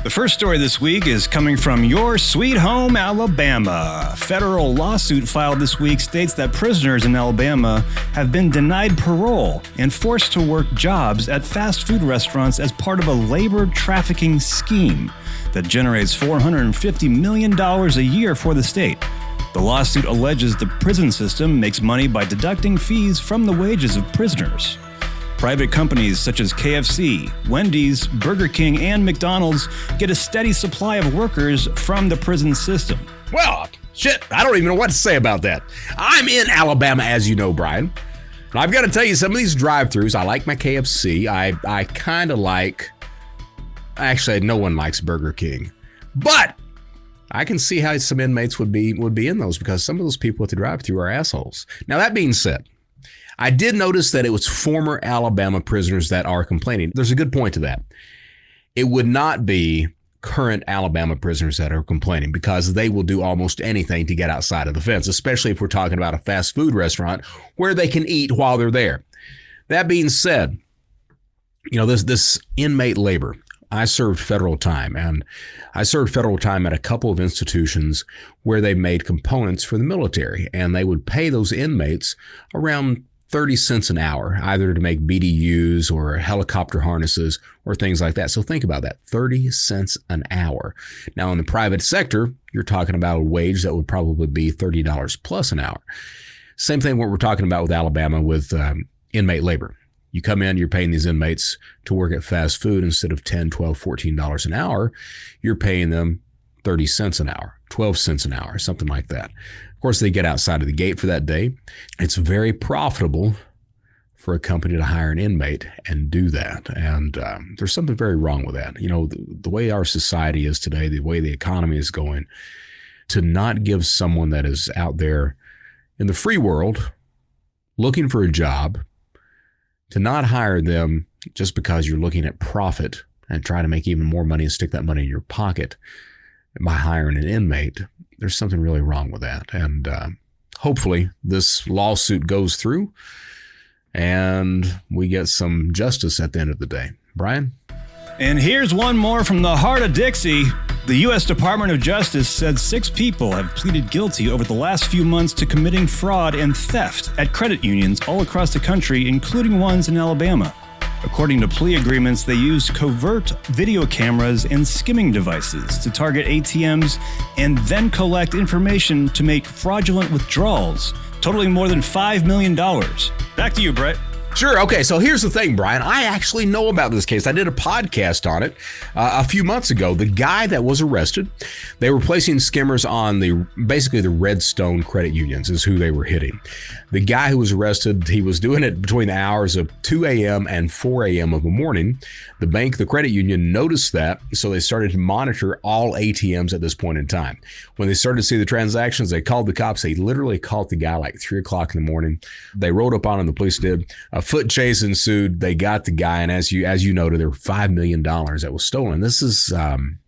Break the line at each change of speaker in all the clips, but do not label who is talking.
The first story this week is coming from your sweet home, Alabama. A federal lawsuit filed this week states that prisoners in Alabama have been denied parole and forced to work jobs at fast food restaurants as part of a labor-trafficking scheme that generates $450 million a year for the state. The lawsuit alleges the prison system makes money by deducting fees from the wages of prisoners. Private companies such as KFC, Wendy's, Burger King, and McDonald's get a steady supply of workers from the prison system.
Well, shit, I don't even know what to say about that. I'm in Alabama, as you know, Brian. And I've got to tell you, some of these drive-thrus, I like my KFC. I kind of like... Actually, no one likes Burger King. But I can see how some inmates would be in those, because some of those people at the drive-thru are assholes. Now, that being said, I did notice that it was former Alabama prisoners that are complaining. There's a good point to that. It would not be current Alabama prisoners that are complaining, because they will do almost anything to get outside of the fence, especially if we're talking about a fast food restaurant where they can eat while they're there. That being said, you know, this inmate labor, I served federal time, and I served federal time at a couple of institutions where they made components for the military, and they would pay those inmates around 30 cents an hour, either to make BDUs or helicopter harnesses or things like that. So think about that, 30 cents an hour. Now, in the private sector, you're talking about a wage that would probably be $30 plus an hour. Same thing what we're talking about with Alabama with inmate labor. You come in, you're paying these inmates to work at fast food. Instead of $10, $12, $14 an hour, you're paying them 30 cents an hour, 12 cents an hour, something like that. Of course, they get outside of the gate for that day. It's very profitable for a company to hire an inmate and do that. And there's something very wrong with that. You know, the way our society is today, the way the economy is going, to not give someone that is out there in the free world looking for a job, to not hire them just because you're looking at profit and try to make even more money and stick that money in your pocket by hiring an inmate, there's something really wrong with that. And hopefully this lawsuit goes through and we get some justice at the end of the day. Brian?
And here's one more from the heart of Dixie. The U.S. Department of Justice said 6 people have pleaded guilty over the last few months to committing fraud and theft at credit unions all across the country, including ones in Alabama. According to plea agreements, they used covert video cameras and skimming devices to target ATMs and then collect information to make fraudulent withdrawals, totaling more than $5 million. Back to you, Brett.
Sure. Okay. So here's the thing, Brian. I actually know about this case. I did a podcast on it a few months ago. The guy that was arrested, they were placing skimmers on basically the Redstone credit unions is who they were hitting. The guy who was arrested, he was doing it between the hours of 2 a.m. and 4 a.m. of the morning. The credit union noticed that, so they started to monitor all ATMs at this point in time. When they started to see the transactions, they called the cops. They literally called the guy like 3 o'clock in the morning. They rode up on him, the police did. A foot chase ensued. They got the guy, and as you noted, there were $5 million that was stolen. This is,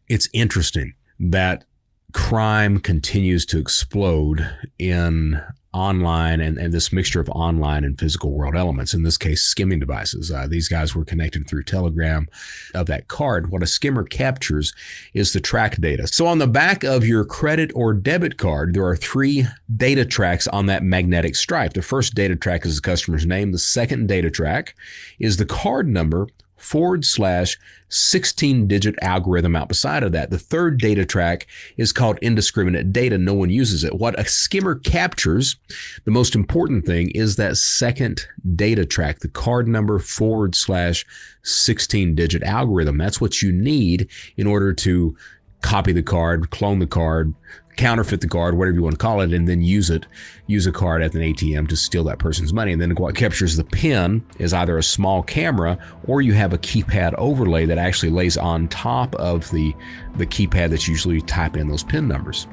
it's interesting that crime continues to explode in online and this mixture of online and physical world elements, in this case, skimming devices. These guys were connected through Telegram of that card. What a skimmer captures is the track data. So on the back of your credit or debit card, there are 3 data tracks on that magnetic stripe. The first data track is the customer's name. The second data track is the card number /16-digit algorithm out beside of that. The third data track is called indiscriminate data. No one uses it. What a skimmer captures, the most important thing, is that second data track, the card number /16-digit algorithm. That's what you need in order to copy the card, clone the card, counterfeit the card, whatever you want to call it, and then use a card at an ATM to steal that person's money. And then what captures the PIN is either a small camera or you have a keypad overlay that actually lays on top of the keypad that you usually type in those PIN numbers.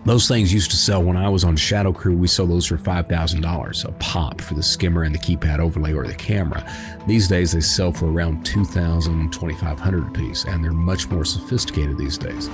Those things used to sell when I was on Shadow Crew. We sold those for $5,000 a pop for the skimmer and the keypad overlay or the camera. These days they sell for around $2,000, $2,500 a piece, and they're much more sophisticated these days.